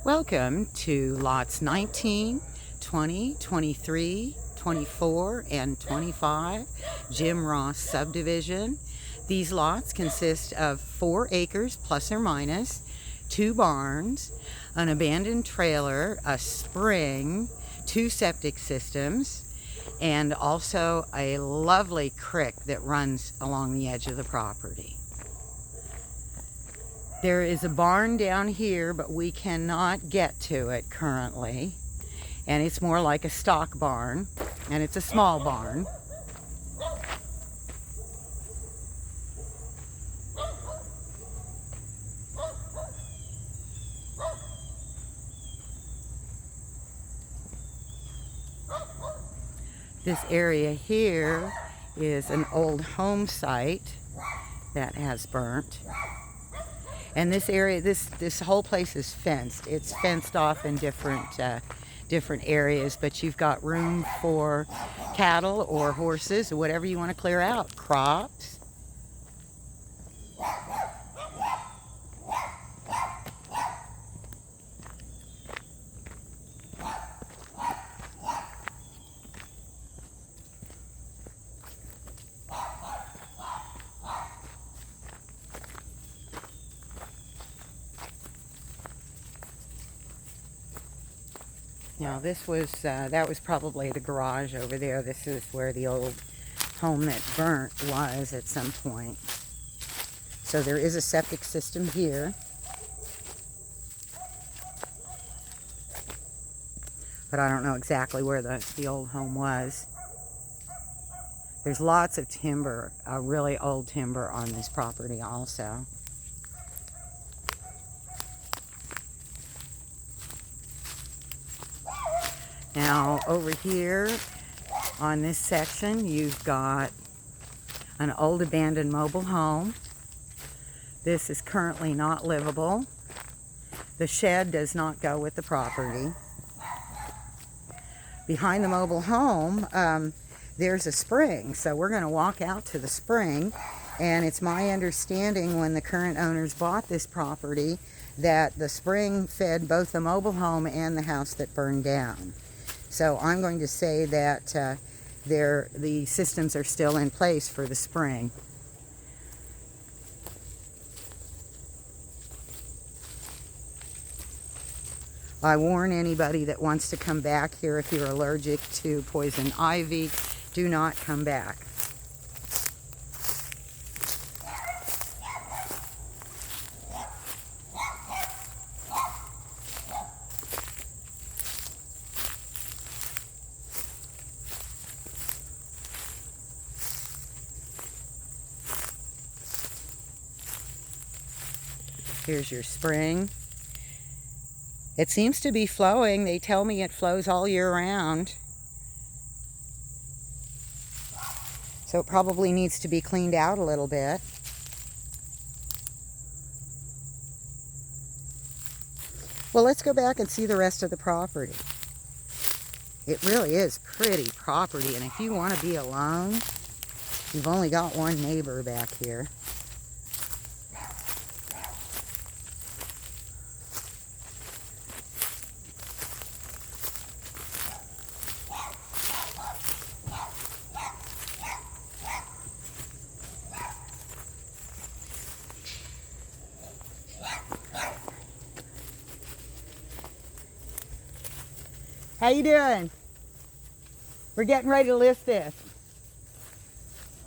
Welcome to lots 19, 20, 23, 24, and 25 Jim Ross subdivision. These lots consist of 4 acres plus or minus, 2 barns, an abandoned trailer, a spring, 2 septic systems, and also a lovely creek that runs along the edge of the property. There is a barn down here, but we cannot get to it currently. And it's more like a stock barn, and it's a small barn. This area here is an old home site that has burnt. And this area, this whole place is fenced. It's fenced off in different areas, but you've got room for cattle or horses or whatever you want to clear out. Crops. Now this was, that was probably the garage over there. This is where the old home that burnt was at some point. So there is a septic system here. But I don't know exactly where the old home was. There's lots of timber, really old timber on this property also. Now over here on this section you've got an old abandoned mobile home. This is currently not livable. The shed does not go with the property. Behind the mobile home there's a spring, so we're going to walk out to the spring, and it's my understanding when the current owners bought this property that the spring fed both the mobile home and the house that burned down. So I'm going to say that the systems are still in place for the spring. I warn anybody that wants to come back here, if you're allergic to poison ivy, do not come back. Here's your spring. It seems to be flowing. They tell me it flows all year round. So it probably needs to be cleaned out a little bit. Well, let's go back and see the rest of the property. It really is pretty property, and if you want to be alone, you've only got one neighbor back here. How you doing? We're getting ready to list this.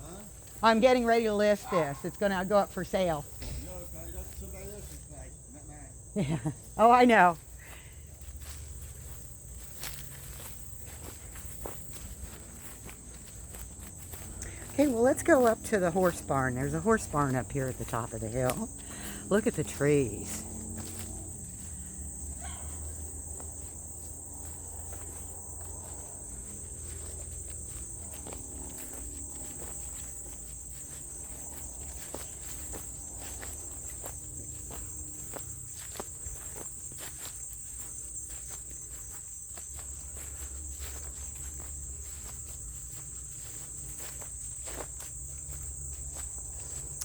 Huh? I'm getting ready to list this. It's going to go up for sale. No, okay, that's somebody else's place, not mine. Yeah. Oh, I know. Okay, well, let's go up to the horse barn. There's a horse barn up here at the top of the hill. Look at the trees.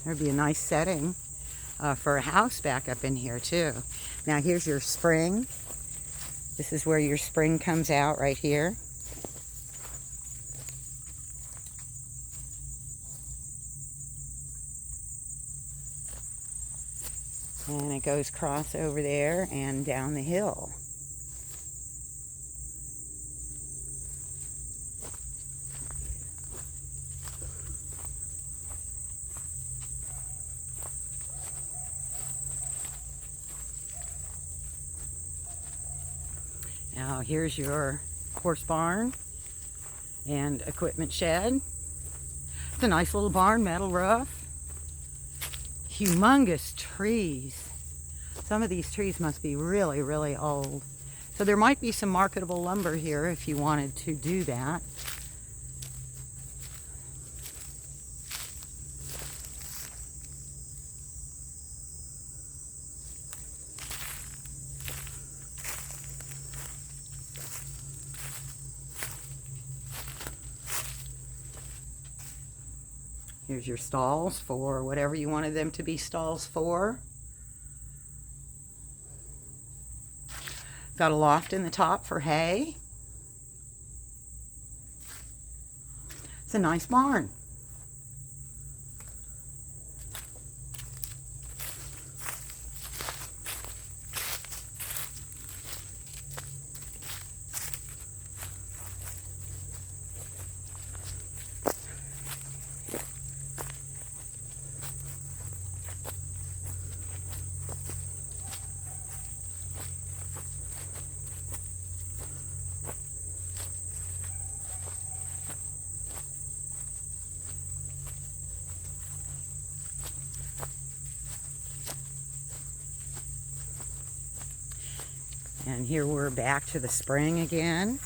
There'd be a nice setting for a house back up in here too. Now here's your spring. This is where your spring comes out right here. And it goes across over there and down the hill. Now here's your horse barn and equipment shed. It's a nice little barn, metal roof. Humongous trees. Some of these trees must be really, really old. So there might be some marketable lumber here if you wanted to do that. Here's your stalls for whatever you wanted them to be stalls for. Got a loft in the top for hay. It's a nice barn. And here we're back to the spring again.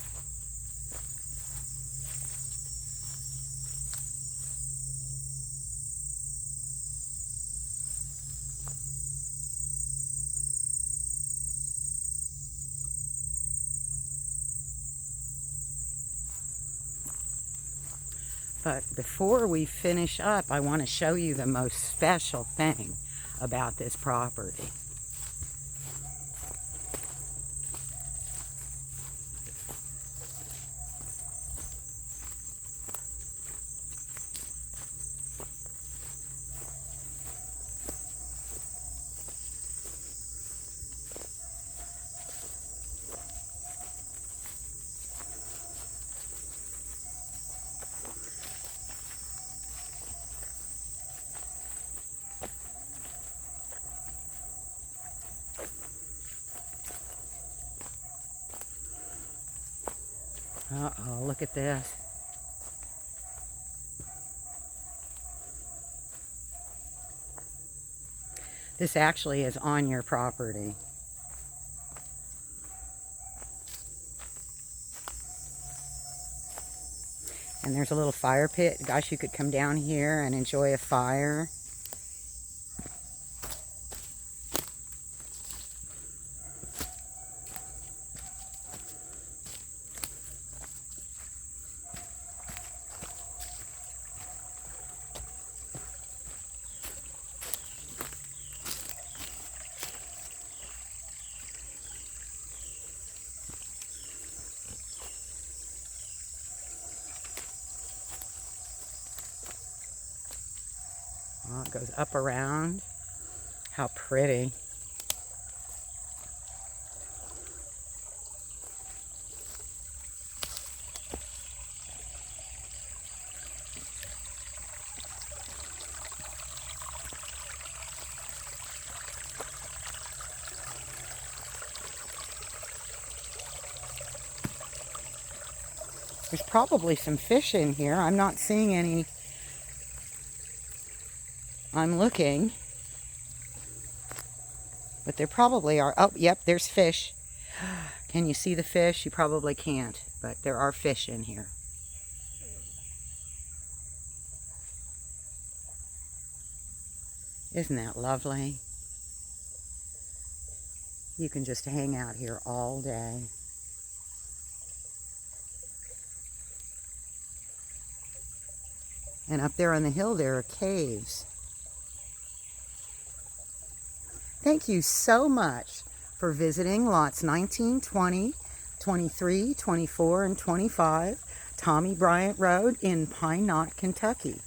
But before we finish up, I want to show you the most special thing about this property. Uh-oh, look at this. This actually is on your property. And there's a little fire pit. Gosh, you could come down here and enjoy a fire. Oh, it goes up around. How pretty. There's probably some fish in here. I'm not seeing any. I'm looking. But there probably are. Oh, yep, there's fish. Can you see the fish? You probably can't, but there are fish in here. Isn't that lovely? You can just hang out here all day. And up there on the hill, there are caves. Thank you so much for visiting lots 19, 20, 23, 24, and 25 Tommy Bryant Road in Pine Knot, Kentucky.